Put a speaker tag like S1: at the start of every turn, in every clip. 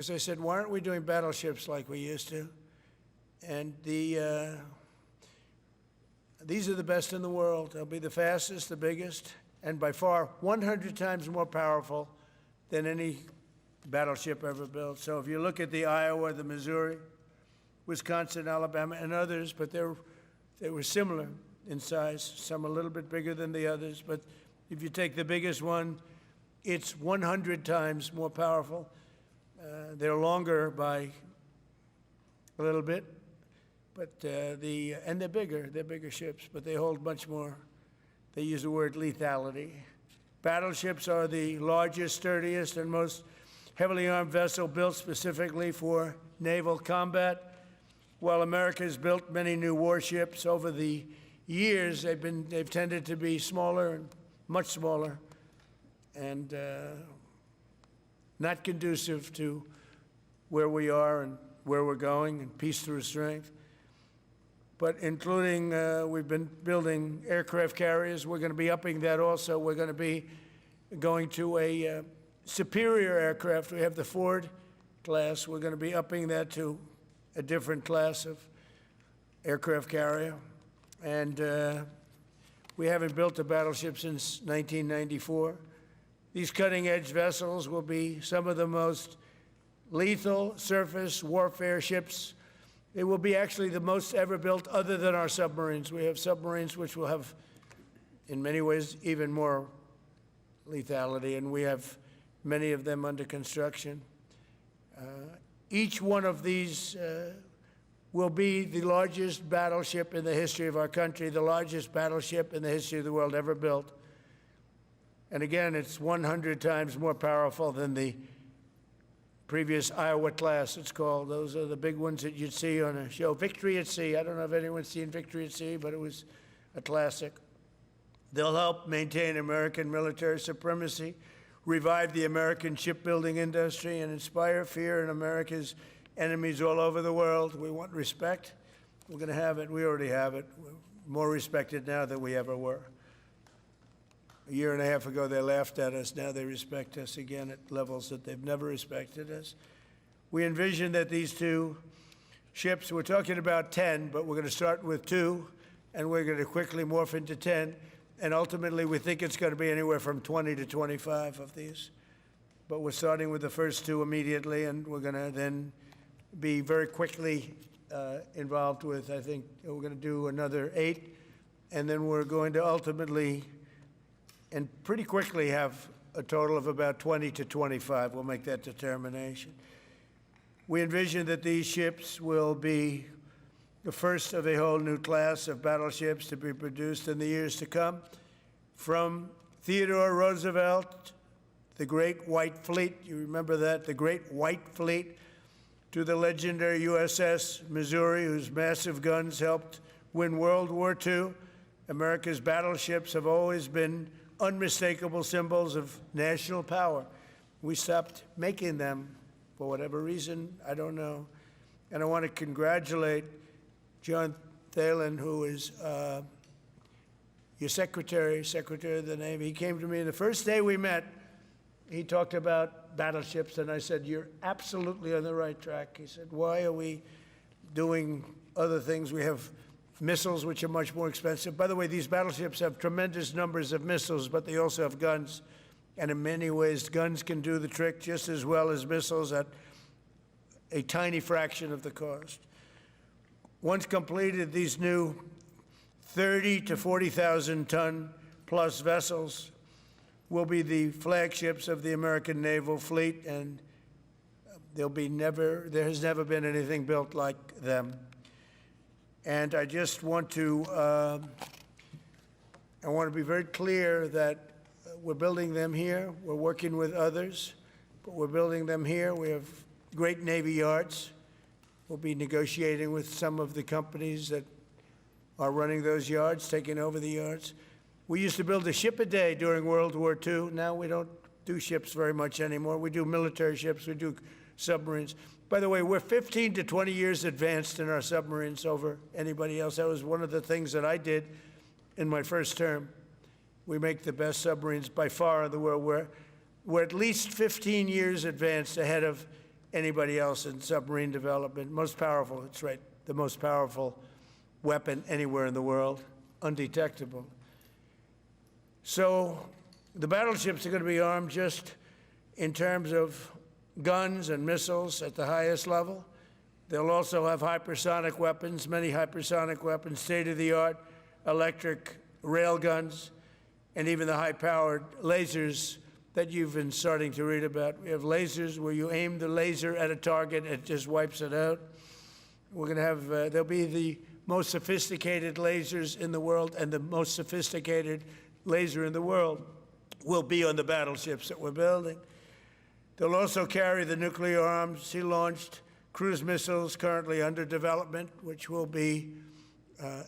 S1: As I said, why aren't we doing battleships like we used to? And these are the best in the world. They'll be the fastest, the biggest, and by far 100 times more powerful than any battleship ever built. So if you look at the Iowa, the Missouri, Wisconsin, Alabama, and others, but they were similar in size, some a little bit bigger than the others. But if you take the biggest one, it's 100 times more powerful. They're longer by a little bit, but and they're bigger. They're bigger ships, but they hold much more. They use the word lethality. Battleships are the largest, sturdiest, and most heavily armed vessel built specifically for naval combat. While America has built many new warships over the years, they've tended to be smaller and much smaller, and not conducive to where we are and where we're going, and peace through strength. But including, we've been building aircraft carriers. We're going to be upping that also. We're going to be going to a superior aircraft. We have the Ford class. We're going to be upping that to a different class of aircraft carrier. And we haven't built a battleship since 1994. These cutting-edge vessels will be some of the most lethal surface warfare ships. They will be actually the most ever built other than our submarines. We have submarines which will have, in many ways, even more lethality, and we have many of them under construction. Each one of these will be the largest battleship in the history of our country, the largest battleship in the history of the world ever built. And again, it's 100 times more powerful than the previous Iowa class, it's called. Those are the big ones that you'd see on a show. Victory at Sea. I don't know if anyone's seen Victory at Sea, but it was a classic. They'll help maintain American military supremacy, revive the American shipbuilding industry, and inspire fear in America's enemies all over the world. We want respect. We're going to have it. We already have it. We're more respected now than we ever were. A year and a half ago, they laughed at us. Now they respect us again at levels that they've never respected us. We envision that these two ships, we're talking about 10, but we're going to start with 2, and we're going to quickly morph into 10. And ultimately, we think it's going to be anywhere from 20 to 25 of these. But we're starting with the first 2 immediately, and we're going to then be very quickly involved with, I think, we're going to do another 8, and then we're going to ultimately and pretty quickly have a total of about 20 to 25. We'll make that determination. We envision that these ships will be the first of a whole new class of battleships to be produced in the years to come. From Theodore Roosevelt, the Great White Fleet, you remember that, the Great White Fleet, to the legendary USS Missouri, whose massive guns helped win World War II. America's battleships have always been unmistakable symbols of national power. We stopped making them for whatever reason, I don't know. And I want to congratulate John Thalen, who is your Secretary of the Navy. He came to me, and the first day we met, he talked about battleships, and I said, "You're absolutely on the right track." He said, "Why are we doing other things? We have missiles, which are much more expensive." By the way, these battleships have tremendous numbers of missiles, but they also have guns. And in many ways, guns can do the trick just as well as missiles at a tiny fraction of the cost. Once completed, these new 30 to 40,000 ton plus vessels will be the flagships of the American naval fleet, and there has never been anything built like them. And I just want to, be very clear that we're building them here. We're working with others, but we're building them here. We have great Navy yards. We'll be negotiating with some of the companies that are running those yards, taking over the yards. We used to build a ship a day during World War II. Now we don't do ships very much anymore. We do military ships. We do submarines. By the way, we're 15 to 20 years advanced in our submarines over anybody else. That was one of the things that I did in my first term. We make the best submarines by far in the world. We're at least 15 years advanced ahead of anybody else in submarine development. Most powerful, that's right, the most powerful weapon anywhere in the world, undetectable. So the battleships are going to be armed just in terms of guns and missiles at the highest level. They'll also have hypersonic weapons, many hypersonic weapons, state-of-the-art electric rail guns, and even the high-powered lasers that you've been starting to read about. We have lasers where you aim the laser at a target, it just wipes it out. We're going to have, there'll be the most sophisticated lasers in the world, and the most sophisticated laser in the world will be on the battleships that we're building. They'll also carry the nuclear arms, sea-launched cruise missiles currently under development, which will be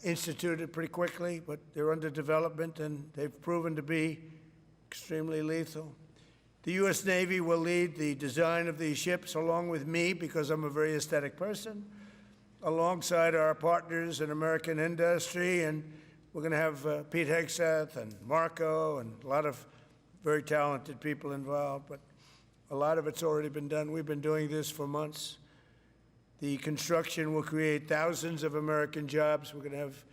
S1: instituted pretty quickly, but they're under development, and they've proven to be extremely lethal. The U.S. Navy will lead the design of these ships along with me, because I'm a very aesthetic person, alongside our partners in American industry, and we're going to have Pete Hegseth and Marco and a lot of very talented people involved, but a lot of it's already been done. We've been doing this for months. The construction will create thousands of American jobs. We're going to have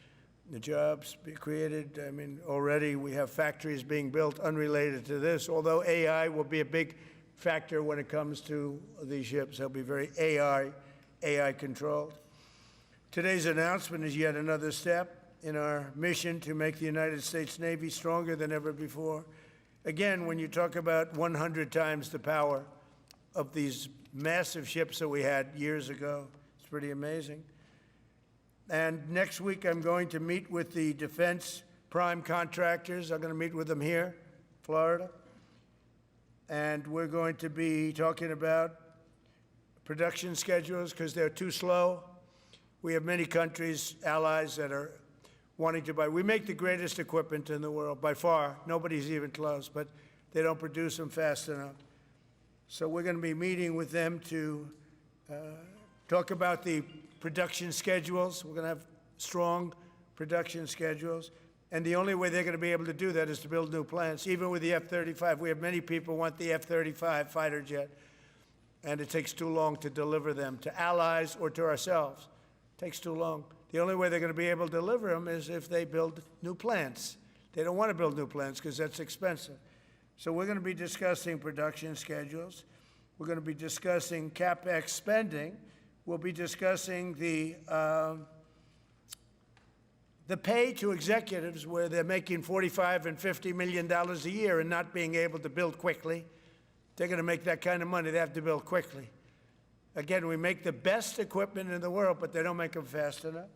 S1: the jobs be created. I mean, already we have factories being built unrelated to this, although AI will be a big factor when it comes to these ships. They'll be very AI controlled. Today's announcement is yet another step in our mission to make the United States Navy stronger than ever before. Again, when you talk about 100 times the power of these massive ships that we had years ago, it's pretty amazing. And next week, I'm going to meet with the defense prime contractors. I'm going to meet with them here, Florida. And we're going to be talking about production schedules because they're too slow. We have many countries, allies, that are wanting to buy. We make the greatest equipment in the world, by far. Nobody's even close, but they don't produce them fast enough. So we're going to be meeting with them to talk about the production schedules. We're going to have strong production schedules. And the only way they're going to be able to do that is to build new plants. Even with the F-35, we have many people who want the F-35 fighter jet, and it takes too long to deliver them to allies or to ourselves. It takes too long. The only way they're going to be able to deliver them is if they build new plants. They don't want to build new plants because that's expensive. So we're going to be discussing production schedules. We're going to be discussing CapEx spending. We'll be discussing the pay to executives where they're making $45 and $50 million a year and not being able to build quickly. They're going to make that kind of money. They have to build quickly. Again, we make the best equipment in the world, but they don't make them fast enough.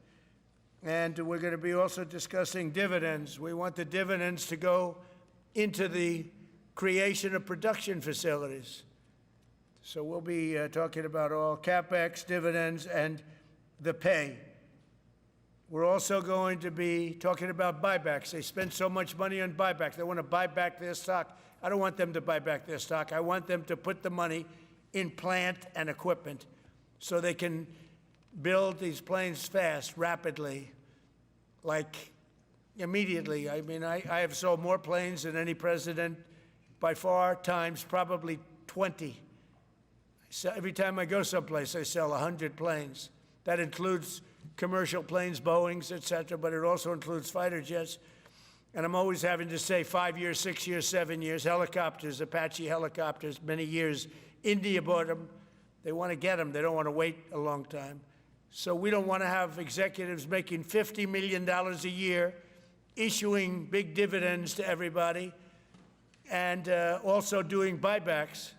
S1: And we're going to be also discussing dividends. We want the dividends to go into the creation of production facilities. So we'll be talking about all CapEx, dividends, and the pay. We're also going to be talking about buybacks. They spend so much money on buybacks. They want to buy back their stock. I don't want them to buy back their stock. I want them to put the money in plant and equipment so they can build these planes fast, rapidly, like immediately. I mean, I have sold more planes than any president by far, times probably 20. So every time I go someplace, I sell 100 planes. That includes commercial planes, Boeings, et cetera, but it also includes fighter jets. And I'm always having to say 5 years, 6 years, 7 years. Helicopters, Apache helicopters, many years. India bought them. They want to get them. They don't want to wait a long time. So we don't want to have executives making $50 million a year, issuing big dividends to everybody, and also doing buybacks.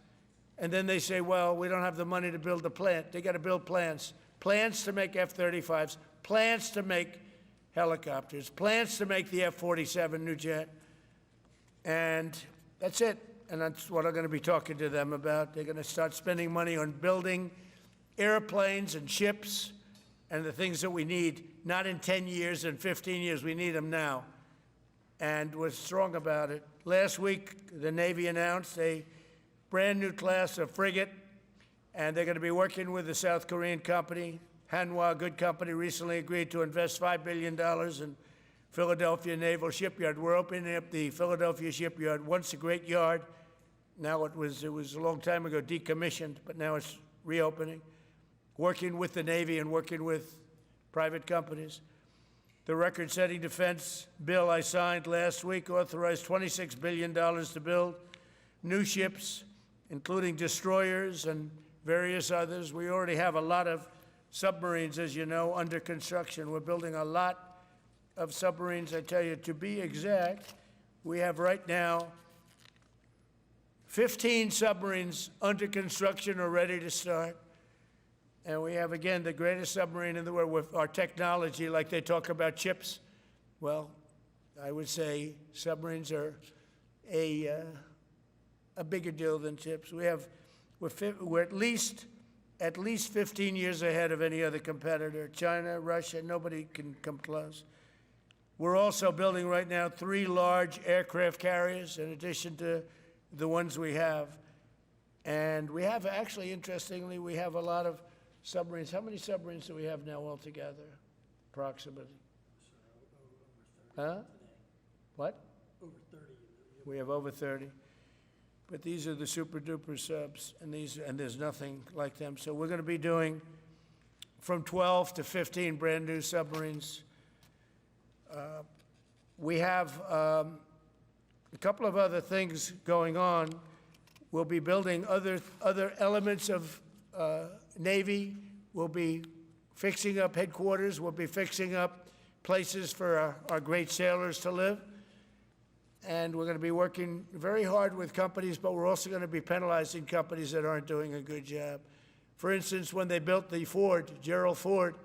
S1: And then they say, well, we don't have the money to build a plant. They got to build plants. Plants to make F-35s, plants to make helicopters, plants to make the F-47 new jet. And that's it. And that's what I'm going to be talking to them about. They're going to start spending money on building airplanes and ships and the things that we need, not in 10 years and 15 years. We need them now. And we're strong about it. Last week, the Navy announced a brand new class of frigate, and they're going to be working with the South Korean company. Hanwha, a good company, recently agreed to invest $5 billion in Philadelphia Naval Shipyard. We're opening up the Philadelphia Shipyard, once a great yard. Now it was a long time ago decommissioned, but now it's reopening, working with the Navy and working with private companies. The record-setting defense bill I signed last week authorized $26 billion to build new ships, including destroyers and various others. We already have a lot of submarines, as you know, under construction. We're building a lot of submarines. I tell you, to be exact, we have right now 15 submarines under construction or ready to start. And we have, again, the greatest submarine in the world with our technology, like they talk about chips. Well, I would say submarines are a bigger deal than chips. We're at least 15 years ahead of any other competitor. China, Russia, nobody can come close. We're also building right now 3 large aircraft carriers in addition to the ones we have. And we have, actually, interestingly, we have a lot of submarines. How many submarines do we have now altogether, approximately? Huh? What?
S2: Over 30.
S1: We have over 30. But these are the super-duper subs, and there's nothing like them. So we're going to be doing from 12 to 15 brand-new submarines. We have a couple of other things going on. We'll be building other elements of Navy. We'll be fixing up headquarters. We'll be fixing up places for our great sailors to live. And we're going to be working very hard with companies, but we're also going to be penalizing companies that aren't doing a good job. For instance, when they built the Ford, Gerald Ford,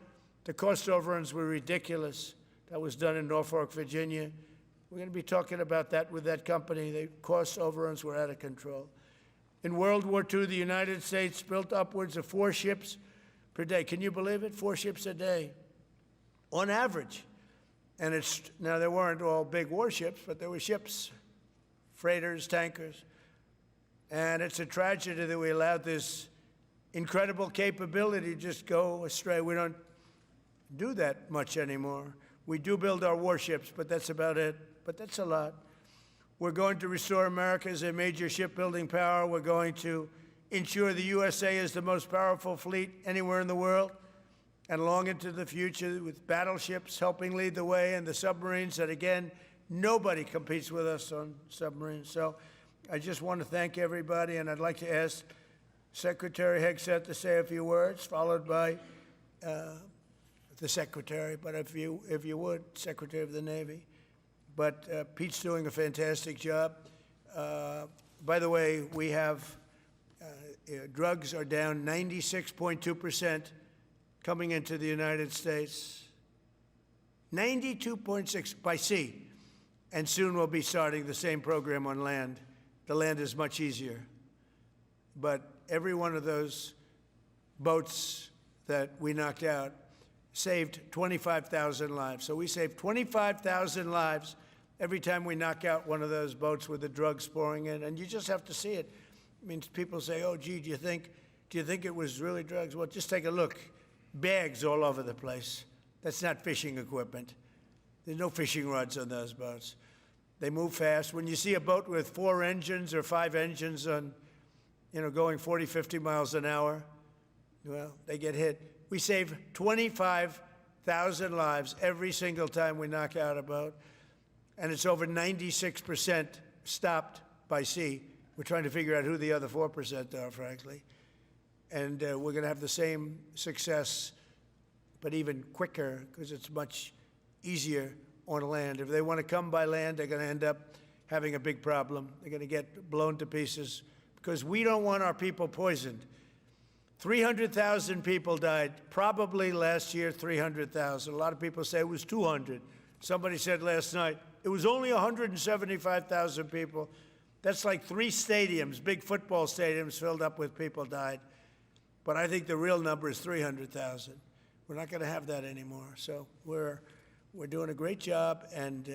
S1: the cost overruns were ridiculous. That was done in Norfolk, Virginia. We're going to be talking about that with that company. The cost overruns were out of control. In World War II, the United States built upwards of 4 ships per day. Can you believe it? 4 ships a day, on average. And now there weren't all big warships, but there were ships, freighters, tankers. And it's a tragedy that we allowed this incredible capability to just go astray. We don't do that much anymore. We do build our warships, but that's about it. But that's a lot. We're going to restore America as a major shipbuilding power. We're going to ensure the USA is the most powerful fleet anywhere in the world, and long into the future with battleships helping lead the way, and the submarines that, again, nobody competes with us on submarines. So I just want to thank everybody, and I'd like to ask Secretary Hegseth to say a few words, followed by the Secretary, but if you would, Secretary of the Navy. But Pete's doing a fantastic job. By the way, we have drugs are down 96.2% coming into the United States. 92.6 by sea. And soon we'll be starting the same program on land. The land is much easier. But every one of those boats that we knocked out saved 25,000 lives. So we saved 25,000 lives every time we knock out one of those boats with the drugs pouring in. And you just have to see it. I mean, people say, oh, gee, do you think it was really drugs? Well, just take a look. Bags all over the place. That's not fishing equipment. There's no fishing rods on those boats. They move fast. When you see a boat with 4 engines or 5 engines on, going 40, 50 miles an hour, well, they get hit. We save 25,000 lives every single time we knock out a boat, and it's over 96% stopped by sea. We're trying to figure out who the other 4% are, frankly. And we're going to have the same success, but even quicker, because it's much easier on land. If they want to come by land, they're going to end up having a big problem. They're going to get blown to pieces, because we don't want our people poisoned. 300,000 people died, probably last year, 300,000. A lot of people say it was 200. Somebody said last night, it was only 175,000 people. That's like 3 stadiums, big football stadiums filled up with people died. But I think the real number is 300,000. We're not going to have that anymore. So we're doing a great job, and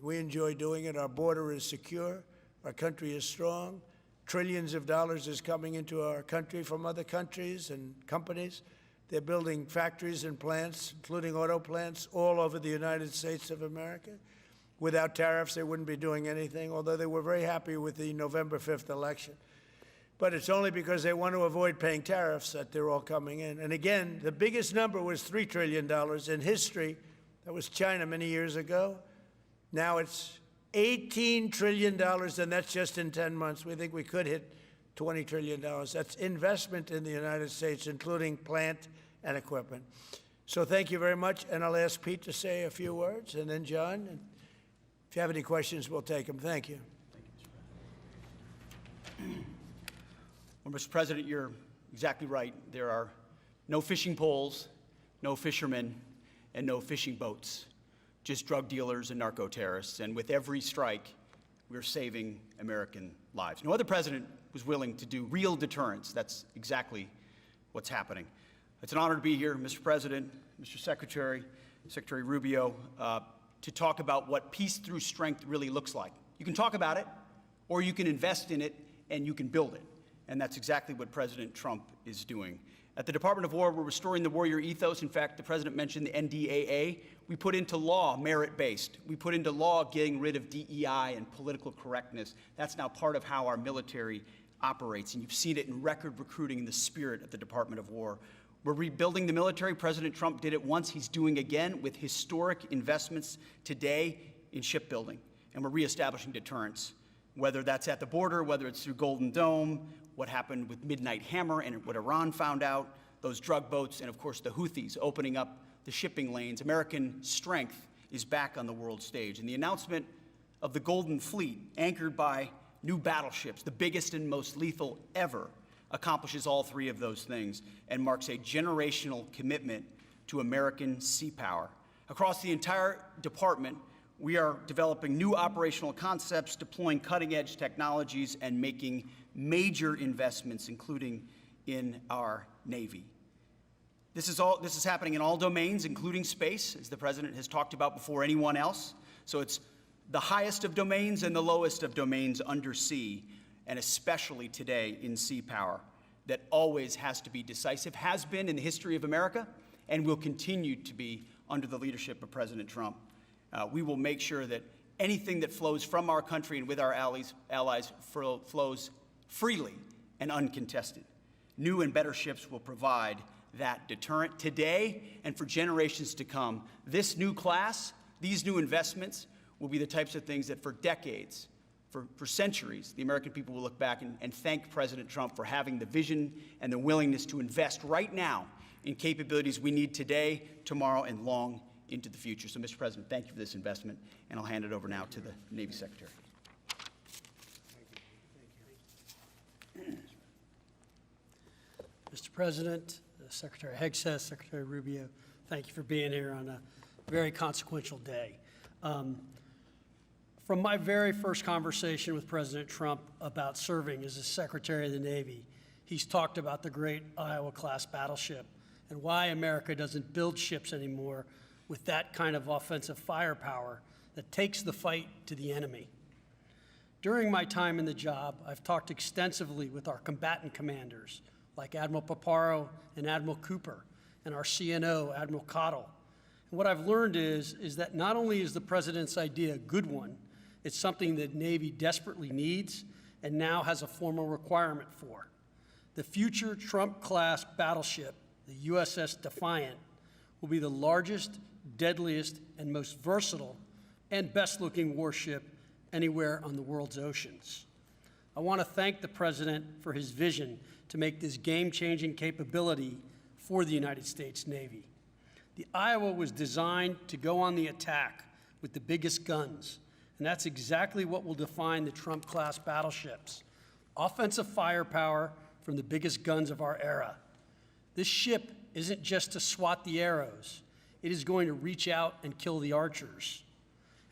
S1: we enjoy doing it. Our border is secure. Our country is strong. Trillions of dollars is coming into our country from other countries and companies. They're building factories and plants, including auto plants, all over the United States of America. Without tariffs, they wouldn't be doing anything, although they were very happy with the November 5th election. but it's only because they want to avoid paying tariffs that they're all coming in. And again, the biggest number was $3 trillion in history. That was China many years ago. Now it's $18 trillion, and that's just in 10 months. We think we could hit $20 trillion. That's investment in the United States, including plant and equipment. So thank you very much, and I'll ask Pete to say a few words, and then John. And if you have any questions, we'll take them. Thank you.
S2: Well, Mr. President, you're exactly right. There are no fishing poles, no fishermen, and no fishing boats, just drug dealers and narco-terrorists. And with every strike, we're saving American lives. No other president was willing to do real deterrence. That's exactly what's happening. It's an honor to be here, Mr. President, Mr. Secretary, Secretary Rubio, to talk about what peace through strength really looks like. You can talk about it, or you can invest in it, and you can build it. And that's exactly what President Trump is doing. At the Department of War, we're restoring the warrior ethos. In fact, the President mentioned the NDAA. We put into law merit-based. We put into law getting rid of DEI and political correctness. That's now part of how our military operates. And you've seen it in record recruiting in the spirit at the Department of War. We're rebuilding the military. President Trump did it once. He's doing again with historic investments today in shipbuilding. And we're reestablishing deterrence, whether that's at the border, whether it's through Golden Dome, what happened with Midnight Hammer and what Iran found out, those drug boats, and of course the Houthis opening up the shipping lanes. American strength is back on the world stage. And the announcement of the Golden Fleet, anchored by new battleships, the biggest and most lethal ever, accomplishes all three of those things and marks a generational commitment to American sea power. Across the entire department, we are developing new operational concepts, deploying cutting-edge technologies, and making major investments, including in our Navy. This is happening in all domains, including space, as the President has talked about before anyone else. So it's the highest of domains and the lowest of domains under sea, and especially today in sea power, that always has to be decisive, has been in the history of America, and will continue to be under the leadership of President Trump. We will make sure that anything that flows from our country and with our allies flows freely and uncontested. New and better ships will provide that deterrent today and for generations to come. This new class, these new investments, will be the types of things that for decades, for centuries, the American people will look back and thank President Trump for having the vision and the willingness to invest right now in capabilities we need today, tomorrow, and long into the future. So, Mr. President, thank you for this investment, and I'll hand it over now to the Navy Secretary.
S3: Mr. President, Secretary Hegseth, Secretary Rubio, thank you for being here on a very consequential day. From my very first conversation with President Trump about serving as the Secretary of the Navy, he's talked about the great Iowa-class battleship and why America doesn't build ships anymore with that kind of offensive firepower that takes the fight to the enemy. During my time in the job, I've talked extensively with our combatant commanders, like Admiral Paparo and Admiral Cooper, and our CNO, Admiral Cottle. And what I've learned is that not only is the President's idea a good one, it's something that Navy desperately needs and now has a formal requirement for. The future Trump-class battleship, the USS Defiant, will be the largest, deadliest, and most versatile and best-looking warship anywhere on the world's oceans. I want to thank the President for his vision to make this game-changing capability for the United States Navy. The Iowa was designed to go on the attack with the biggest guns, and that's exactly what will define the Trump-class battleships: offensive firepower from the biggest guns of our era. This ship isn't just to swat the arrows. It is going to reach out and kill the archers.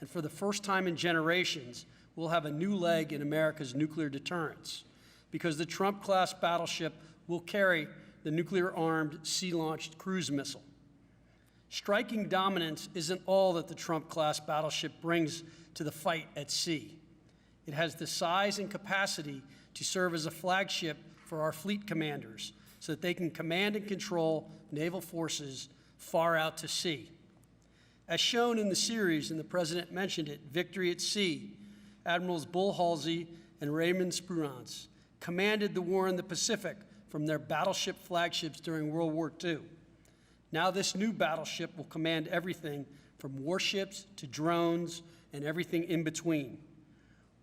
S3: And for the first time in generations, we'll have a new leg in America's nuclear deterrence, because the Trump-class battleship will carry the nuclear-armed, sea-launched cruise missile. Striking dominance isn't all that the Trump-class battleship brings to the fight at sea. It has the size and capacity to serve as a flagship for our fleet commanders so that they can command and control naval forces far out to sea. As shown in the series, and the President mentioned it, Victory at Sea, Admirals Bull Halsey and Raymond Spruance commanded the war in the Pacific from their battleship flagships during World War II. Now this new battleship will command everything from warships to drones and everything in between.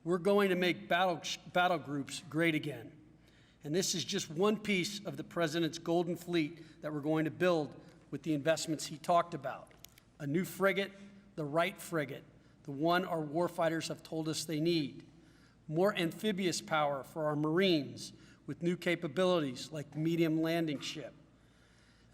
S3: We're going to make battle groups great again. And this is just one piece of the President's Golden Fleet that we're going to build with the investments he talked about. A new frigate, the right frigate, the one our warfighters have told us they need. More amphibious power for our Marines with new capabilities like the medium landing ship.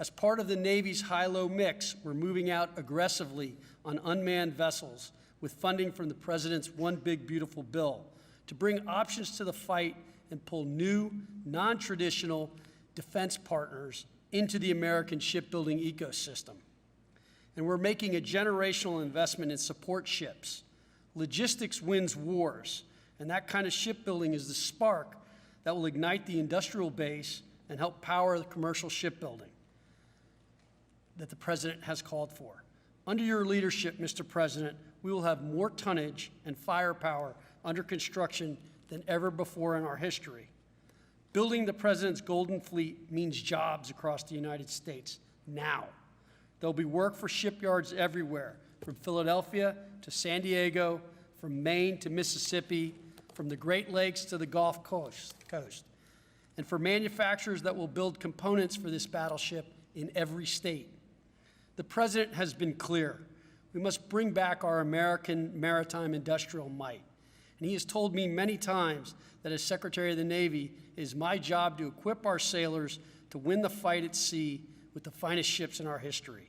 S3: As part of the Navy's high-low mix, we're moving out aggressively on unmanned vessels with funding from the President's One Big Beautiful Bill to bring options to the fight and pull new, non-traditional defense partners into the American shipbuilding ecosystem. And we're making a generational investment in support ships. Logistics wins wars, and that kind of shipbuilding is the spark that will ignite the industrial base and help power the commercial shipbuilding that the President has called for. Under your leadership, Mr. President, we will have more tonnage and firepower under construction than ever before in our history. Building the President's Golden Fleet means jobs across the United States now. There'll be work for shipyards everywhere, from Philadelphia to San Diego, from Maine to Mississippi, from the Great Lakes to the Gulf Coast, and for manufacturers that will build components for this battleship in every state. The President has been clear. We must bring back our American maritime industrial might. And he has told me many times that as Secretary of the Navy, it is my job to equip our sailors to win the fight at sea with the finest ships in our history.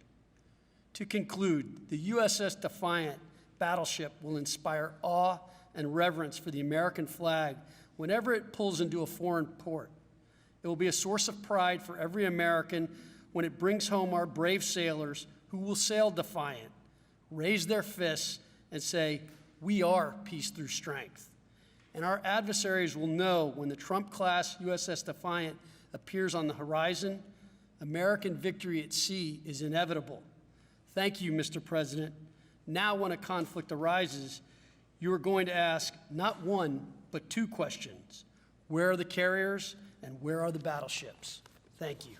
S3: To conclude, the USS Defiant battleship will inspire awe and reverence for the American flag whenever it pulls into a foreign port. It will be a source of pride for every American when it brings home our brave sailors who will sail defiant, raise their fists, and say, "We are peace through strength." And our adversaries will know when the Trump-class USS Defiant appears on the horizon, American victory at sea is inevitable. Thank you, Mr. President. Now, when a conflict arises, you are going to ask not one, but two questions. Where are the carriers, and where are the battleships? Thank you.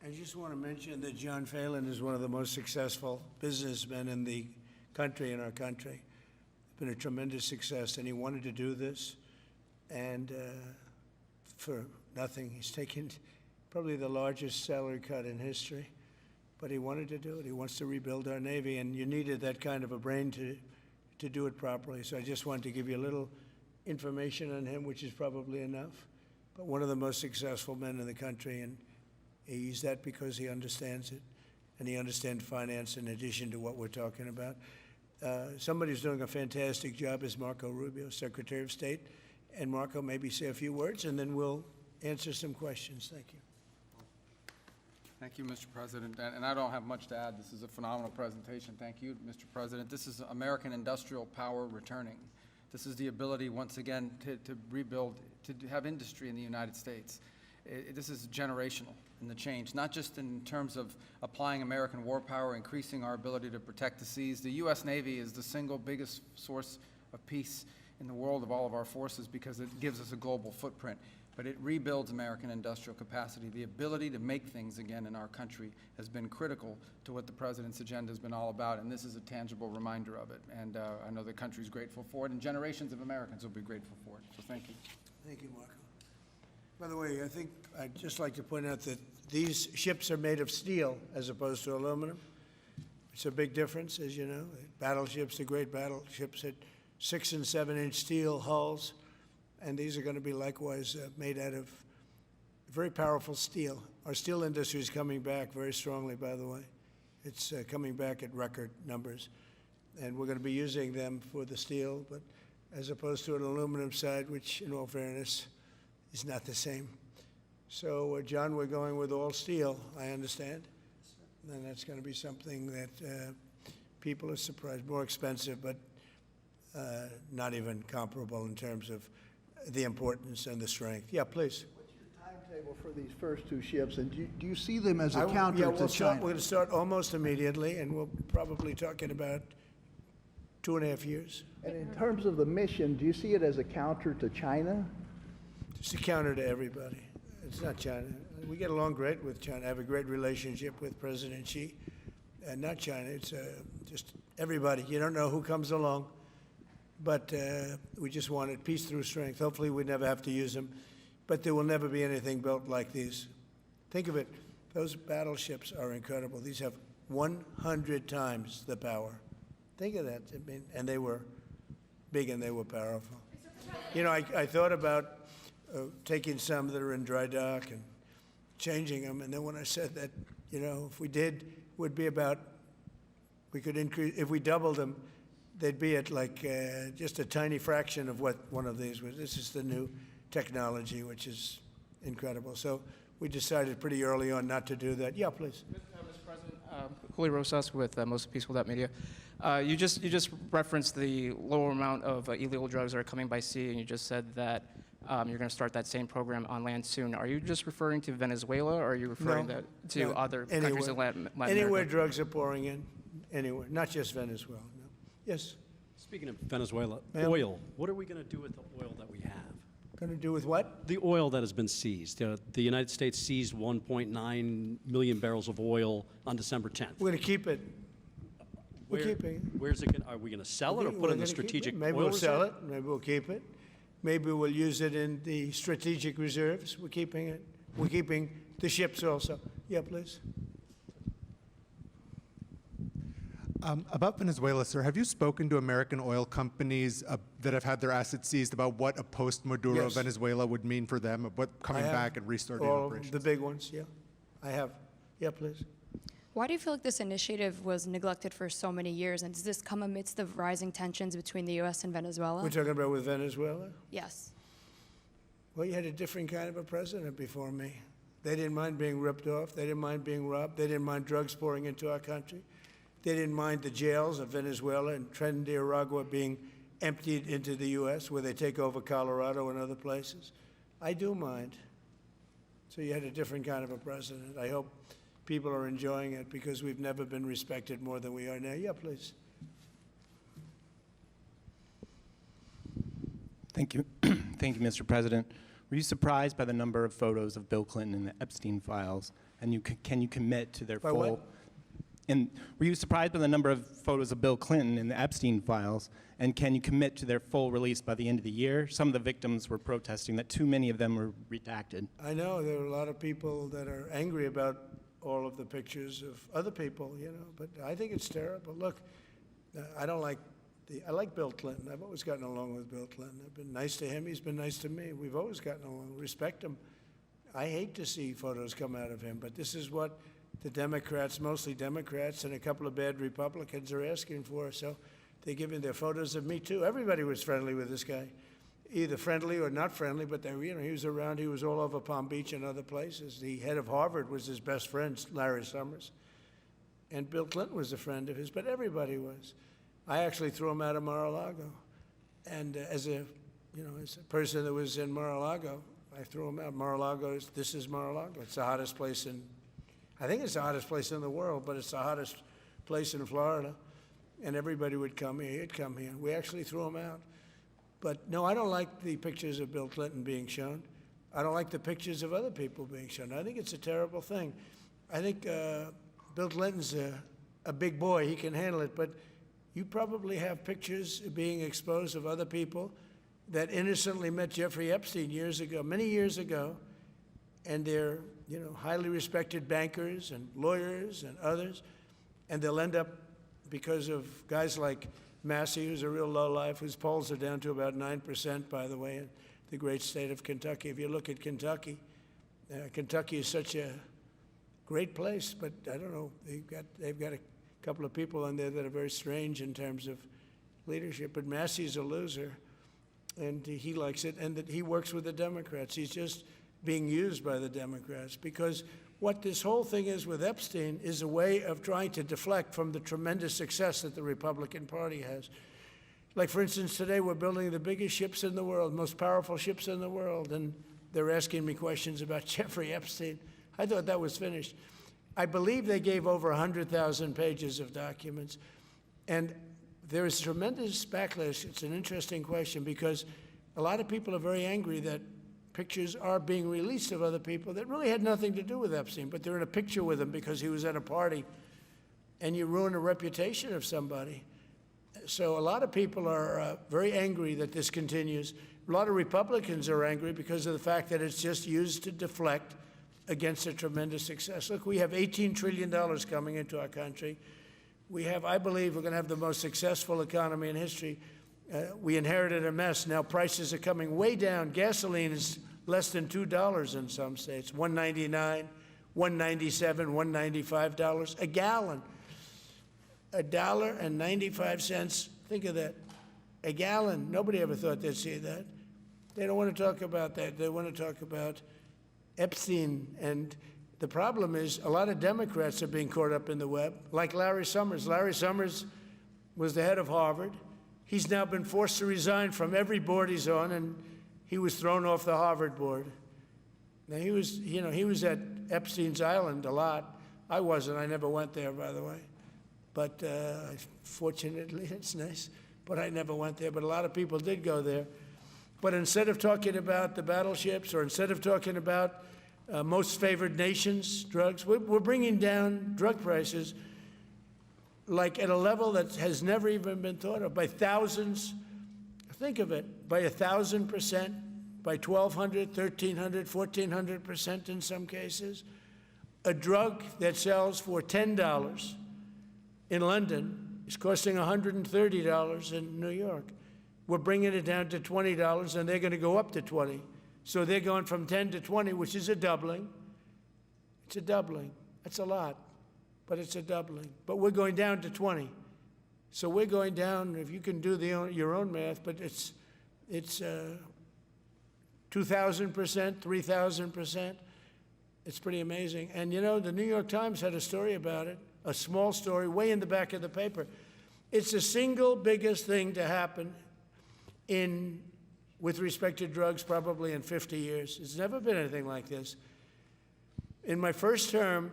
S1: I just want to mention that John Phelan is one of the most successful businessmen in the country, in our country. It's been a tremendous success, and he wanted to do this, and for nothing. He's taken probably the largest salary cut in history, but he wanted to do it. He wants to rebuild our Navy, and you needed that kind of a brain to do it properly. So I just wanted to give you a little information on him, which is probably enough. But one of the most successful men in the country, and he's that because he understands it, and he understands finance in addition to what we're talking about. Somebody who's doing a fantastic job is Marco Rubio, Secretary of State. And Marco, maybe say a few words, and then we'll answer some questions. Thank you.
S4: Thank you, Mr. President. And I don't have much to add. This is a phenomenal presentation. Thank you, Mr. President. This is American industrial power returning. This is the ability, once again, to rebuild, to have industry in the United States. This is generational in the change, not just in terms of applying American war power, increasing our ability to protect the seas. The U.S. Navy is the single biggest source of peace in the world of all of our forces because it gives us a global footprint. But it rebuilds American industrial capacity. The ability to make things again in our country has been critical to what the President's agenda has been all about, and this is a tangible reminder of it. And I know the country's grateful for it, and generations of Americans will be grateful for it. So thank you.
S1: Thank you, Marco. By the way, I think I'd just like to point out that these ships are made of steel as opposed to aluminum. It's a big difference, as you know. Battleships, the great battleships, had 6- and 7-inch steel hulls, and these are going to be likewise made out of very powerful steel. Our steel industry is coming back very strongly, by the way. It's coming back at record numbers, and we're going to be using them for the steel, but as opposed to an aluminum side, which, in all fairness, is not the same. So, John, we're going with all steel, I understand. And that's going to be something that people are surprised. More expensive, but not even comparable in terms of the importance and the strength. Yeah, please.
S5: What's your timetable for these first two ships, and do you see them as a counter
S1: Yeah,
S5: to
S1: we're
S5: China?
S1: going to start almost immediately, and we'll probably talking about 2.5 years.
S5: And in terms of the mission, do you see it as a counter to China?
S1: It's a counter to everybody. It's not China. We get along great with China. I have a great relationship with President Xi. And not China, it's just everybody. You don't know who comes along. But we just wanted peace through strength. Hopefully we never have to use them. But there will never be anything built like these. Think of it. Those battleships are incredible. These have 100 times the power. Think of that. I mean, and they were big and they were powerful. You know, I thought about taking some that are in dry dock and changing them. And then when I said that, you know, if we did, would be about, we could increase, if we doubled them, they'd be at like just a tiny fraction of what one of these was. This is the new technology, which is incredible. So we decided pretty early on not to do that. Yeah, please.
S6: Mr. President, Julio Rosas with Most Peaceful Media. You just referenced the lower amount of illegal drugs that are coming by sea, and you just said that you're going to start that same program on land soon. Are you just referring to Venezuela, or are you referring to other countries in Latin America?
S1: Anywhere drugs are pouring in, anywhere, not just Venezuela. No. Yes.
S7: Speaking of Venezuela,
S1: Ma'am?
S7: oil. What are we going to do with the oil that we have?
S1: Going to do with what?
S7: The oil that has been seized. The United States seized 1.9 million barrels of oil on December 10th.
S1: We're going to keep it. We're keeping it.
S7: Where's it? Are we going to sell it or put it in the strategic
S1: Maybe
S7: oil
S1: we'll sell
S7: reserve?
S1: it. Maybe we'll keep it. Maybe we'll use it in the strategic reserves. We're keeping it. We're keeping the ships also. Yeah, please.
S8: About Venezuela, sir, have you spoken to American oil companies that have had their assets seized about what a post-Maduro
S1: Yes.
S8: Venezuela would mean for them, of what coming
S1: I have.
S8: back and restarting
S1: All
S8: operations?
S1: the big ones, yeah. I have. Yeah, please.
S9: Why do you feel like this initiative was neglected for so many years? And does this come amidst the rising tensions between the U.S. and Venezuela?
S1: We're talking about with Venezuela?
S9: Yes.
S1: Well, you had a different kind of a president before me. They didn't mind being ripped off. They didn't mind being robbed. They didn't mind drugs pouring into our country. They didn't mind the jails of Venezuela and Trinidad being emptied into the U.S., where they take over Colorado and other places. I do mind. So you had a different kind of a president. I hope people are enjoying it because we've never been respected more than we are now. Yeah, please.
S10: Thank you. Thank you, Mr. President. Were you surprised by the number of photos of Bill Clinton in the Epstein files? And can you commit to their
S1: By
S10: full...
S1: what?
S10: And were you surprised by the number of photos of Bill Clinton in the Epstein files? And can you commit to their full release by the end of the year? Some of the victims were protesting that too many of them were redacted.
S1: I know there are a lot of people that are angry about all of the pictures of other people, you know, but I think it's terrible. Look, I like Bill Clinton. I've always gotten along with Bill Clinton. I've been nice to him. He's been nice to me. We've always gotten along. Respect him. I hate to see photos come out of him, but this is what the Democrats, mostly Democrats, and a couple of bad Republicans are asking for. So they're giving their photos of me too. Everybody was friendly with this guy, either friendly or not friendly. But he was around. He was all over Palm Beach and other places. The head of Harvard was his best friend, Larry Summers, and Bill Clinton was a friend of his. But everybody was. I actually threw him out of Mar-a-Lago, and as a person that was in Mar-a-Lago, I threw him out. Mar-a-Lago this is Mar-a-Lago. It's the hottest place I think it's the hottest place in the world, but it's the hottest place in Florida. And everybody would come here. He'd come here. We actually threw him out. But no, I don't like the pictures of Bill Clinton being shown. I don't like the pictures of other people being shown. I think it's a terrible thing. I think Bill Clinton's a big boy. He can handle it. But you probably have pictures being exposed of other people that innocently met Jeffrey Epstein years ago, many years ago, and they're highly respected bankers and lawyers and others, and they'll end up, because of guys like Massey, who's a real lowlife, whose polls are down to about 9%, by the way, in the great state of Kentucky. If you look at Kentucky, Kentucky is such a great place, but I don't know, they've got a couple of people in there that are very strange in terms of leadership, but Massey's a loser, and he likes it, and that he works with the Democrats. He's just being used by the Democrats, because what this whole thing is with Epstein is a way of trying to deflect from the tremendous success that the Republican Party has. Like, for instance, today we're building the biggest ships in the world, most powerful ships in the world, and they're asking me questions about Jeffrey Epstein. I thought that was finished. I believe they gave over 100,000 pages of documents, and there is tremendous backlash. It's an interesting question because a lot of people are very angry that pictures are being released of other people that really had nothing to do with Epstein, but they're in a picture with him because he was at a party, and you ruin a reputation of somebody. So a lot of people are very angry that this continues. A lot of Republicans are angry because of the fact that it's just used to deflect against a tremendous success. Look, we have $18 trillion coming into our country. We have, I believe, we're going to have the most successful economy in history. We inherited a mess. Now prices are coming way down. Gasoline is less than $2 in some states, $1.99, $1.97, $1.95 a gallon. $1.95. Think of that. A gallon. Nobody ever thought they'd see that. They don't want to talk about that. They want to talk about Epstein. And the problem is a lot of Democrats are being caught up in the web, like Larry Summers. Larry Summers was the head of Harvard. He's now been forced to resign from every board he's on, and he was thrown off the Harvard board. Now, he was at Epstein's Island a lot. I wasn't. I never went there, by the way. But fortunately, it's nice. But I never went there. But a lot of people did go there. But instead of talking about the battleships, or instead of talking about most favored nations drugs, we're bringing down drug prices like at a level that has never even been thought of, by thousands. Think of it, by 1,000%, by 1,200, 1,300, 1,400% in some cases. A drug that sells for $10 in London is costing $130 in New York. We're bringing it down to $20, and they're going to go up to 20. So they're going from 10 to 20, which is a doubling. It's a doubling. That's a lot, but it's a doubling. But we're going down to 20. So we're going down, if you can do your own math, but it's 2,000%, 3,000%. It's pretty amazing. And you know, the New York Times had a story about it, a small story, way in the back of the paper. It's the single biggest thing to happen with respect to drugs probably in 50 years. It's never been anything like this. In my first term,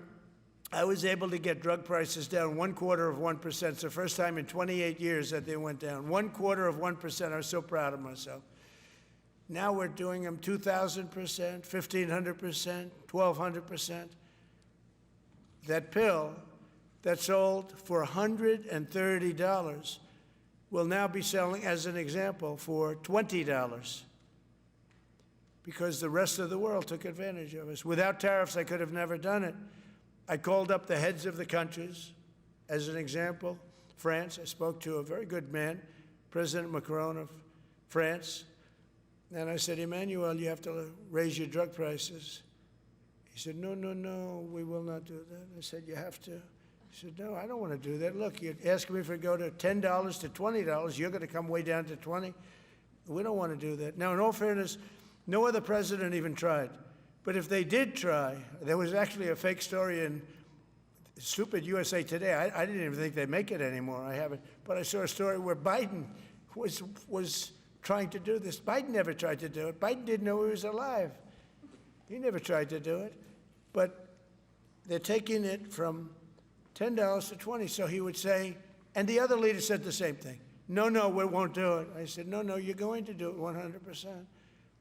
S1: I was able to get drug prices down 0.25%. It's the first time in 28 years that they went down. 0.25%. I was so proud of myself. Now we're doing them 2,000%, 1,500%, 1,200%. That pill that sold for $130 will now be selling, as an example, for $20 because the rest of the world took advantage of us. Without tariffs, I could have never done it. I called up the heads of the countries, as an example. France, I spoke to a very good man, President Macron of France, and I said, Emmanuel, you have to raise your drug prices. He said, no, no, no, we will not do that. I said, you have to. He said, no, I don't want to do that. Look, you're asking me if it go to $10 to $20, you're going to come way down to 20. We don't want to do that. Now, in all fairness, no other president even tried. But if they did try, there was actually a fake story in stupid USA Today. I didn't even think they make it anymore. I haven't. But I saw a story where Biden was trying to do this. Biden never tried to do it. Biden didn't know he was alive. He never tried to do it. But they're taking it from $10 to 20. So he would say, and the other leader said the same thing. No, no, we won't do it. I said, no, no, you're going to do it 100%.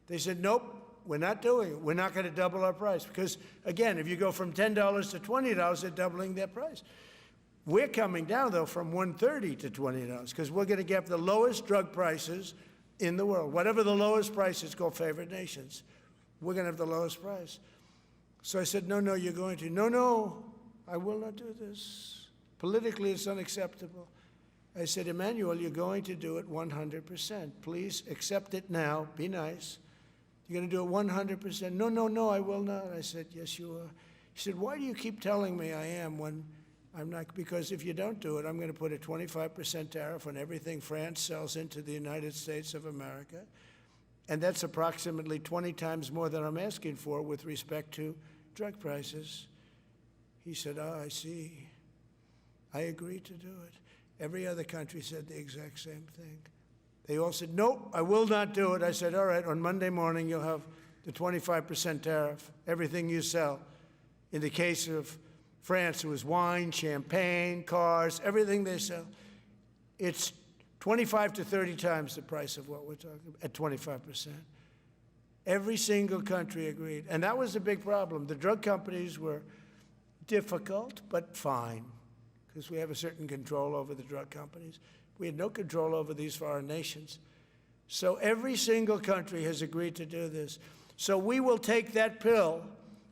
S1: They said, nope, we're not doing it. We're not going to double our price. Because, again, if you go from $10 to $20, they're doubling their price. We're coming down, though, from $130 to $20 because we're going to get the lowest drug prices in the world. Whatever the lowest price is called favored nations, we're going to have the lowest price. So I said, no, no, you're going to. No, no, I will not do this. Politically, it's unacceptable. I said, Emmanuel, you're going to do it 100%. Please accept it now. Be nice. You're going to do it 100%. No, no, no, I will not. I said, yes, you are. He said, why do you keep telling me I am when I'm not? Because if you don't do it, I'm going to put a 25% tariff on everything France sells into the United States of America. And that's approximately 20 times more than I'm asking for with respect to drug prices. He said, oh, I see. I agreed to do it. Every other country said the exact same thing. They all said, nope, I will not do it. I said, all right, on Monday morning, you'll have the 25% tariff, everything you sell. In the case of France, it was wine, champagne, cars, everything they sell. It's 25 to 30 times the price of what we're talking about, at 25%. Every single country agreed. And that was a big problem. The drug companies were difficult, but fine, because we have a certain control over the drug companies. We had no control over these foreign nations. So every single country has agreed to do this. So we will take that pill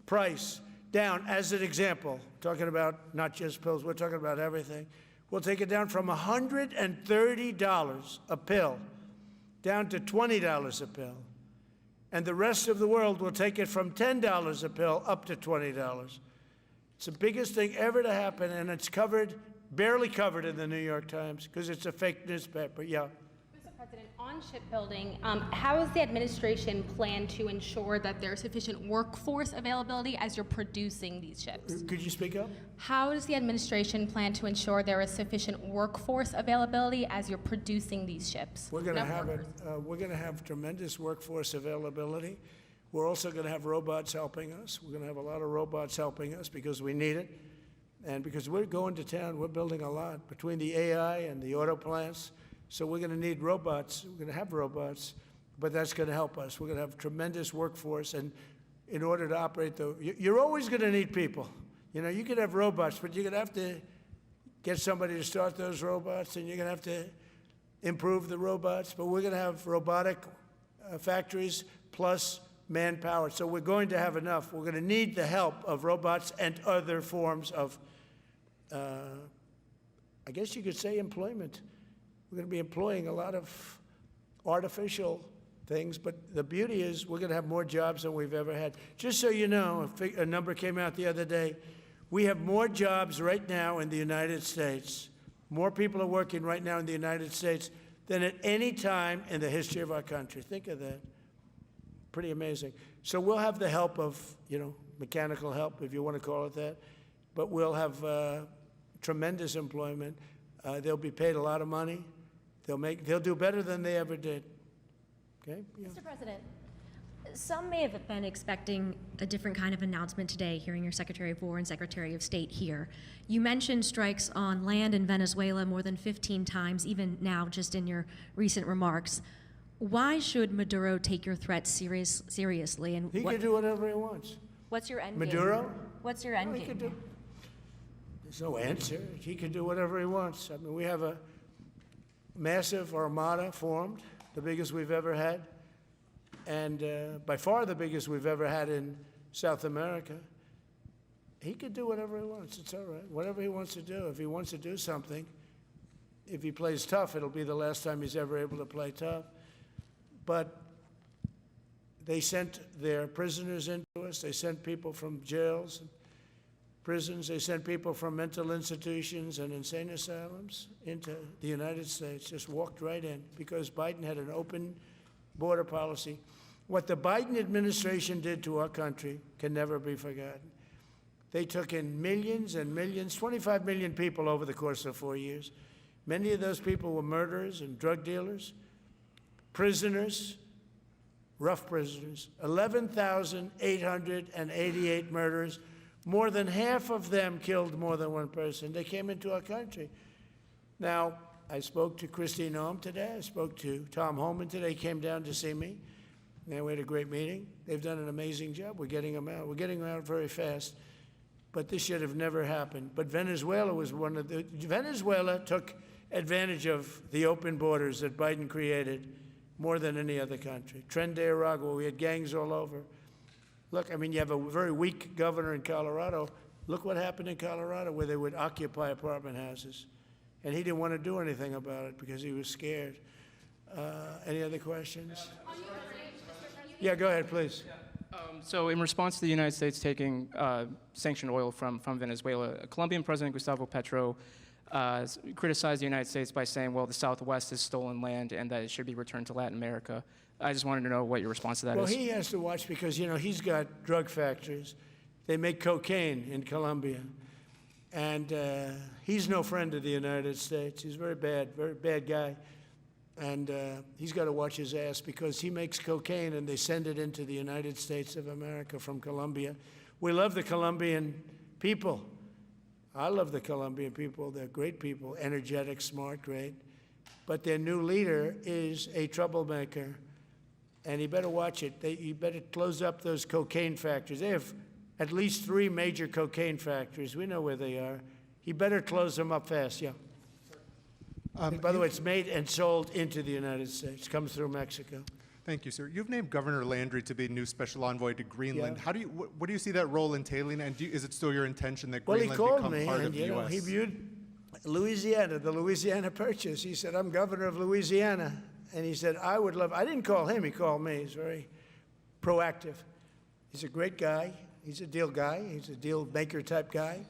S1: price down as an example, talking about not just pills, we're talking about everything. We'll take it down from $130 a pill down to $20 a pill. And the rest of the world will take it from $10 a pill up to $20. It's the biggest thing ever to happen, and it's covered, barely covered in the New York Times, because it's a fake newspaper. Yeah.
S11: Mr. President, on shipbuilding, how does the administration plan to ensure that there's sufficient workforce availability as you're producing these ships?
S1: Could you speak up?
S11: How does the administration plan to ensure there is sufficient workforce availability as you're producing these ships?
S1: We're going to have it. We're going to have tremendous workforce availability. We're also going to have robots helping us. We're going to have a lot of robots helping us because we need it. And because we're going to town, we're building a lot between the AI and the auto plants. So we're going to need robots. We're going to have robots, but that's going to help us. We're going to have tremendous workforce. And in order to operate you're always going to need people. You know, you could have robots, but you're going to have to get somebody to start those robots, and you're going to have to improve the robots. But we're going to have robotic factories plus manpower. So we're going to have enough. We're going to need the help of robots and other forms of, I guess you could say, employment. We're going to be employing a lot of artificial things, but the beauty is we're going to have more jobs than we've ever had. Just so you know, a number came out the other day. We have more jobs right now in the United States. More people are working right now in the United States than at any time in the history of our country. Think of that. Pretty amazing. So we'll have the help of, you know, mechanical help, if you want to call it that, but we'll have tremendous employment. They'll be paid a lot of money. They'll do better than they ever did. Okay? Yeah.
S12: Mr. President, some may have been expecting a different kind of announcement today, hearing your Secretary of War and Secretary of State here. You mentioned strikes on land in Venezuela more than 15 times, even now, just in your recent remarks. Why should Maduro take your threats seriously? And
S1: He can do whatever he wants.
S12: What's your end game?
S1: Maduro?
S12: What's your end
S1: Well, he
S12: game?
S1: could do. There's no answer. He can do whatever he wants. I mean, we have a massive armada formed, the biggest we've ever had, and by far the biggest we've ever had in South America. He could do whatever he wants. It's all right. Whatever he wants to do. If he wants to do something, if he plays tough, it'll be the last time he's ever able to play tough. But they sent their prisoners into us. They sent people from jails and prisons. They sent people from mental institutions and insane asylums into the United States, just walked right in because Biden had an open border policy. What the Biden administration did to our country can never be forgotten. They took in millions and millions, 25 million people over the course of 4 years. Many of those people were murderers and drug dealers, prisoners, rough prisoners, 11,888 murders. More than half of them killed more than one person. They came into our country. Now, I spoke to Christine Noem today. I spoke to Tom Homan today. He came down to see me. And we had a great meeting. They've done an amazing job. We're getting them out. We're getting them out very fast. But this should have never happened. But Venezuela was one of the... Venezuela took advantage of the open borders that Biden created more than any other country. Tren de Aragua, we had gangs all over. Look, I mean, you have a very weak governor in Colorado. Look what happened in Colorado, where they would occupy apartment houses. And he didn't want to do anything about it because he was scared. Any other questions? Yeah, go ahead, please.
S6: So in response to the United States taking sanctioned oil from Venezuela, Colombian President Gustavo Petro criticized the United States by saying, well, the Southwest is stolen land and that it should be returned to Latin America. I just wanted to know what your response to that is.
S1: Well, he has to watch because, you know, he's got drug factories. They make cocaine in Colombia. And he's no friend of the United States. He's very bad guy. And he's got to watch his ass because he makes cocaine and they send it into the United States of America from Colombia. We love the Colombian people. I love the Colombian people. They're great people, energetic, smart, great. but their new leader is a troublemaker, and he better watch it. He better close up those cocaine factories. They have at least 3 major cocaine factories. We know where they are. He better close them up fast, yeah. By the way, it's made and sold into the United States. Comes through Mexico.
S8: Thank you, sir. You've named Governor Landry to be new special envoy to Greenland.
S1: Yeah.
S8: How do you, what do you see that role entailing, and is it still your intention that
S1: Well, he
S8: Greenland
S1: called
S8: become
S1: me,
S8: part
S1: and
S8: of the
S1: you know,
S8: U.S.?
S1: he viewed Louisiana, the Louisiana Purchase. He said, I'm governor of Louisiana. And he said, I would love, I didn't call him, he called me. He's very proactive. He's a great guy. He's a deal guy. He's a deal maker type guy.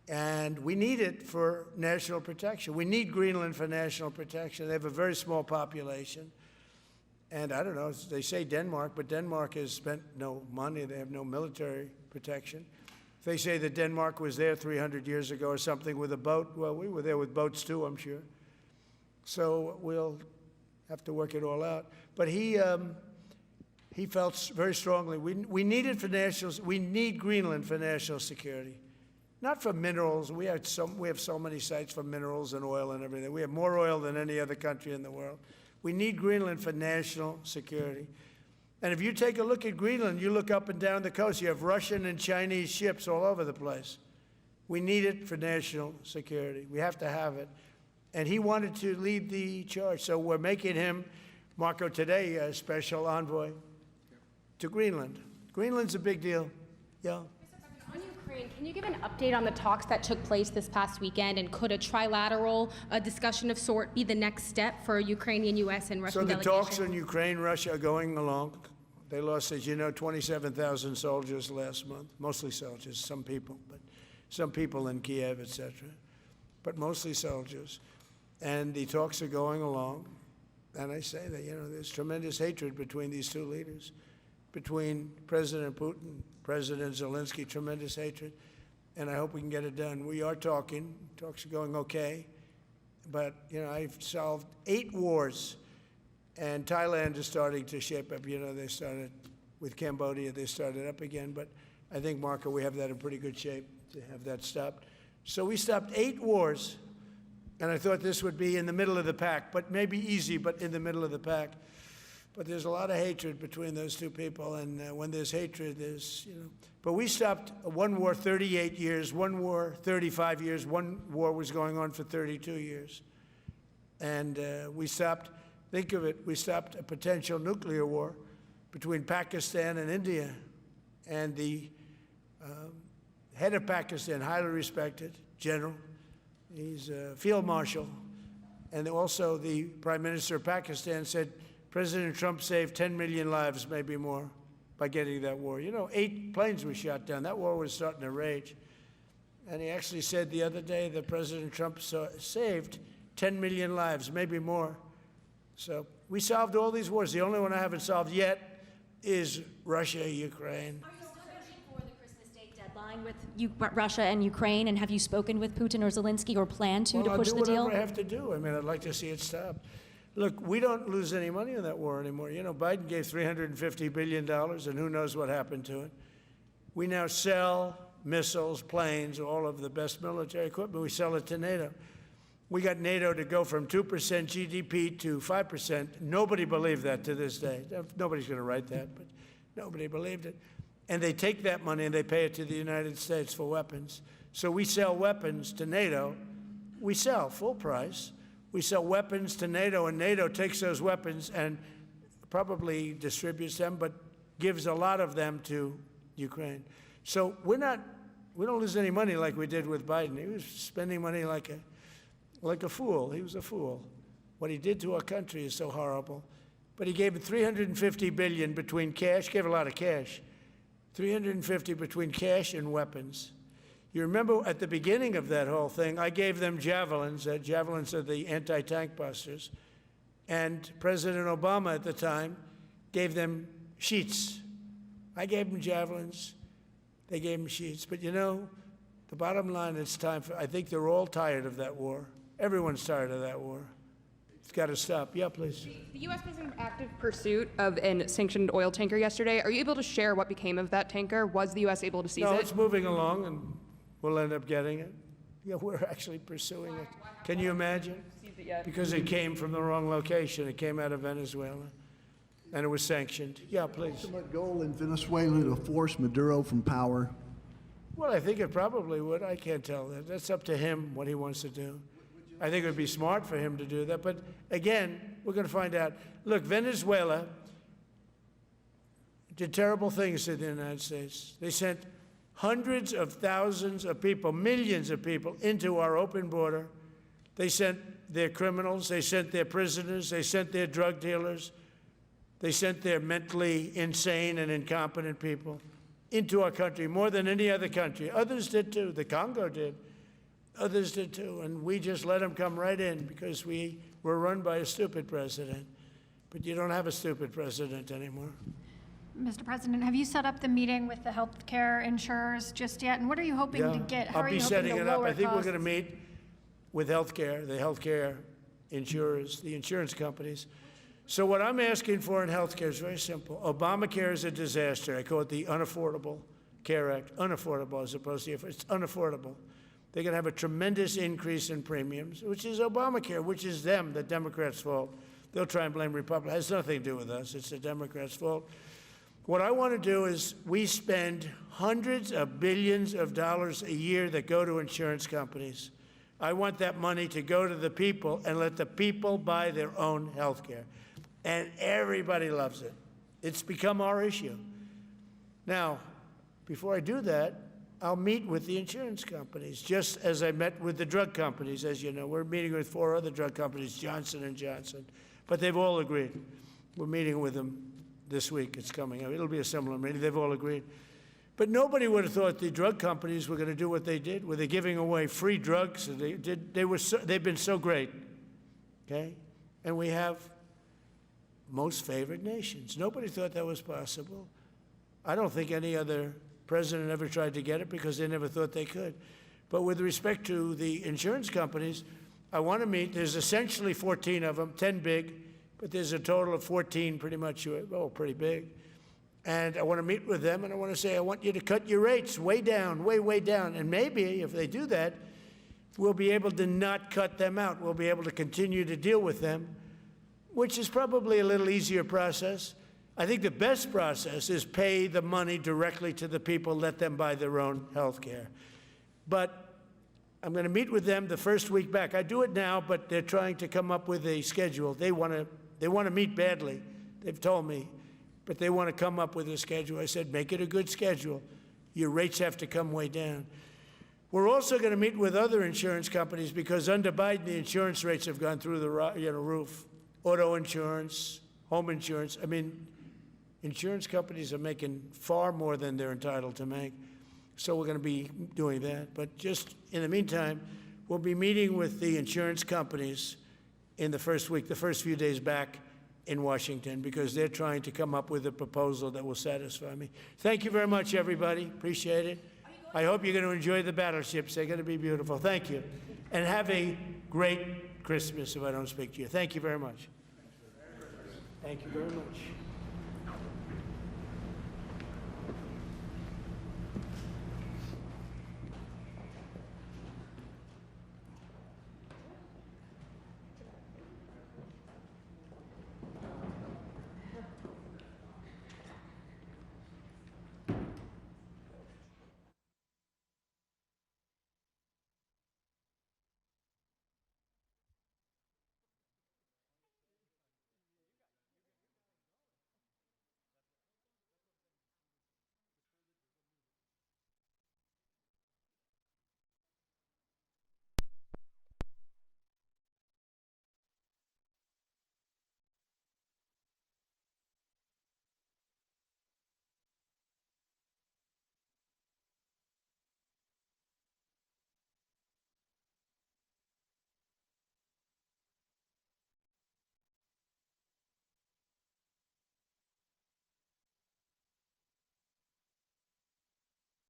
S1: And we need it for national protection. We need Greenland for national protection. They have a very small population. And I don't know, they say Denmark, but Denmark has spent no money. They have no military protection. They say that Denmark was there 300 years ago or something with a boat. Well, we were there with boats too, I'm sure. So we'll have to work it all out. But he felt very strongly, we need it for we need Greenland for national security. Not for minerals. We have so many sites for minerals and oil and everything. We have more oil than any other country in the world. We need Greenland for national security. And if you take a look at Greenland, you look up and down the coast, you have Russian and Chinese ships all over the place. We need it for national security. We have to have it. And he wanted to lead the charge. So we're making him, Marco, today, a special envoy to Greenland. Greenland's a big deal. Yeah.
S11: On Ukraine, can you give an update on the talks that took place this past weekend, and could a trilateral discussion of sort be the next step for Ukrainian, U.S., and Russian delegations?
S1: So the talks in Ukraine, Russia are going along. They lost, as you know, 27,000 soldiers last month, mostly soldiers, some people in Kiev, etc., but mostly soldiers. And the talks are going along. And I say that, you know, there's tremendous hatred between these two leaders, between President Putin, President Zelensky, tremendous hatred. And I hope we can get it done. We are talking. Talks are going okay. But, you know, I've solved 8 wars. And Thailand is starting to shape up. You know, they started with Cambodia. They started up again. But I think, Marco, we have that in pretty good shape to have that stopped. So we stopped 8 wars. And I thought this would be in the middle of the pack, but maybe easy, but in the middle of the pack. But there's a lot of hatred between those two people, and when there's hatred, there's, you know. But we stopped one war 38 years, one war 35 years, one war was going on for 32 years. And we stopped, think of it, we stopped a potential nuclear war between Pakistan and India. And the head of Pakistan, highly respected general, he's a field marshal, and also the Prime Minister of Pakistan said President Trump saved 10 million lives, maybe more, by getting that war. You know, 8 planes were shot down. That war was starting to rage. And he actually said the other day that President Trump saved 10 million lives, maybe more. So we solved all these wars. The only one I haven't solved yet is Russia, Ukraine.
S12: Are you still pushing for the Christmas Day deadline with Russia and Ukraine? And have you spoken with Putin or Zelensky or plan to push the deal?
S1: I'll do whatever I have to do. I mean, I'd like to see it stop. Look, we don't lose any money on that war anymore. You know, Biden gave $350 billion, and who knows what happened to it. We now sell missiles, planes, all of the best military equipment. We sell it to NATO. We got NATO to go from 2% GDP to 5%. Nobody believed that to this day. Nobody's going to write that, but nobody believed it. And they take that money and they pay it to the United States for weapons. So we sell weapons to NATO. We sell full price. We sell weapons to NATO, and NATO takes those weapons and probably distributes them, but gives a lot of them to Ukraine. So we don't lose any money like we did with Biden. He was spending money like a fool. He was a fool. What he did to our country is so horrible. But he gave it $350 billion between cash, gave a lot of cash, $350 between cash and weapons. You remember at the beginning of that whole thing, I gave them javelins. Javelins are the anti-tank busters. And President Obama at the time gave them sheets. I gave them javelins. They gave them sheets. But you know, the bottom line, it's time for, I think they're all tired of that war. Everyone's tired of that war. It's got to stop. Yeah, please.
S13: The U.S. was in active pursuit of a sanctioned oil tanker yesterday. Are you able to share what became of that tanker? Was the U.S. able to seize it?
S1: No, it's moving along, and we'll end up getting it. Yeah, we're actually pursuing it. Can you imagine?
S13: it yet?
S1: Because it came from the wrong location. It came out of Venezuela, and it was sanctioned. Yeah, please.
S5: Ultimate goal in Venezuela to force Maduro from power.
S1: Well, I think it probably would. I can't tell that. That's up to him, what he wants to do. I think it would be smart for him to do that. But again, we're going to find out. Look, Venezuela did terrible things to the United States. They sent hundreds of thousands of people, millions of people, into our open border. They sent their criminals. They sent their prisoners. They sent their drug dealers. They sent their mentally insane and incompetent people into our country more than any other country. Others did too. The Congo did. Others did too. And we just let them come right in because we were run by a stupid president. But you don't have a stupid president anymore.
S14: Mr. President, have you set up the meeting with the healthcare insurers just yet? And what are you hoping to get? How
S1: I'll
S14: are
S1: be
S14: you
S1: setting
S14: hoping to
S1: it up.
S14: lower
S1: I think we're
S14: costs?
S1: going to meet with healthcare, the healthcare insurers, the insurance companies. So what I'm asking for in healthcare is very simple. Obamacare is a disaster. I call it the Unaffordable Care Act. Unaffordable as opposed to, it's unaffordable. They're going to have a tremendous increase in premiums, which is Obamacare, which is them, the Democrats' fault. They'll try and blame Republicans. It has nothing to do with us. It's the Democrats' fault. What I want to do is we spend hundreds of billions of dollars a year that go to insurance companies. I want that money to go to the people and let the people buy their own health care. And everybody loves it. It's become our issue. Now, before I do that, I'll meet with the insurance companies, just as I met with the drug companies. As you know, we're meeting with 4 other drug companies, Johnson & Johnson, but they've all agreed. We're meeting with them this week. It's coming. It'll be a similar meeting. They've all agreed. But nobody would have thought the drug companies were going to do what they did, where they're giving away free drugs. They've been so great, okay? And we have most favored nations. Nobody thought that was possible. I don't think any other president ever tried to get it because they never thought they could. But with respect to the insurance companies, I want to meet. There's essentially 14 of them, 10 big, but there's a total of 14 pretty much, pretty big. And I want to meet with them, and I want to say, I want you to cut your rates way down, way down. And maybe if they do that, we'll be able to not cut them out. We'll be able to continue to deal with them, which is probably a little easier process. I think the best process is pay the money directly to the people, let them buy their own health care. But I'm going to meet with them the first week back. I do it now, but they're trying to come up with a schedule. They want to meet badly, they've told me, but they want to come up with a schedule. I said, make it a good schedule. Your rates have to come way down. We're also going to meet with other insurance companies because under Biden, the insurance rates have gone through the roof. Auto insurance, home insurance. I mean, insurance companies are making far more than they're entitled to make. So we're going to be doing that. But just in the meantime, we'll be meeting with the insurance companies in the first week, the first few days back in Washington, because they're trying to come up with a proposal that will satisfy me. Thank you very much, everybody. Appreciate it. I hope you're going to enjoy the battleships. They're going to be beautiful. Thank you. And have a great Christmas if I don't speak to you. Thank you very much. Thank you very much.